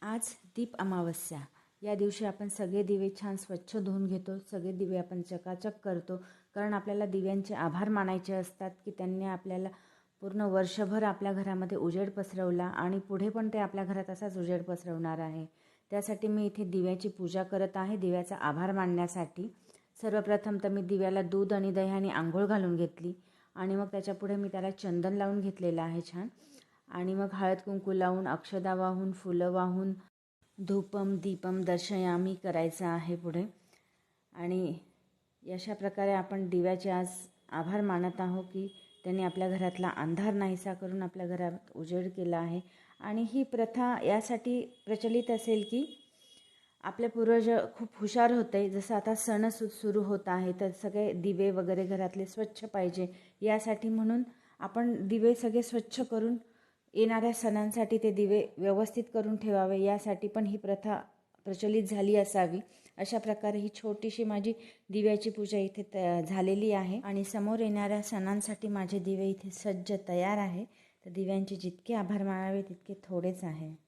आज दीप अमावस्या. या दिवशी आपण सगळे दिवे छान स्वच्छ धुवून घेतो. सगळे दिवे आपण चकाचक करतो, कारण आपल्याला दिव्यांचे आभार मानायचे असतात की त्यांनी आपल्याला पूर्ण वर्षभर आपल्या घरामध्ये उजेड पसरवला आणि पुढे पण ते आपल्या घरात असाच उजेड पसरवणार आहे. त्यासाठी मी इथे दिव्याची पूजा करत आहे, दिव्याचा आभार मानण्यासाठी. सर्वप्रथम तर मी दिव्याला दूध आणि दह्याने आंघोळ घालून घेतली आणि मग त्याच्यापुढे मी त्याला चंदन लावून घेतलेलं आहे छान. आणि मग हळद कुंकू लावून, अक्षदा वाहून, फुलं वाहून धूपम दीपम दर्शयामी करायचं आहे पुढे. आणि अशा प्रकारे आपण दिव्याचे आज आभार मानत आहोत की त्यांनी आपल्या घरातला अंधार नाहीसा करून आपल्या घरात उजेड केला आहे. आणि ही प्रथा यासाठी प्रचलित असेल की आपले पूर्वज खूप हुशार होते. जसं आता सण सुरू होत आहे तर सगळे दिवे वगैरे घरातले स्वच्छ पाहिजे, यासाठी म्हणून आपण दिवे सगळे स्वच्छ करून येणाऱ्या सणांसाठी ते दिवे व्यवस्थित करून ठेवावे, यासाठी पण ही प्रथा प्रचलित झाली असावी. अशा प्रकारे ही छोटीशी माझी दिव्याची पूजा इथे झालेली आहे. आणि समोर येणाऱ्या सणांसाठी माझे दिवे इथे सज्ज तयार आहे. तर दिव्यांचे जितके आभार मानावे तितके थोडेच आहे.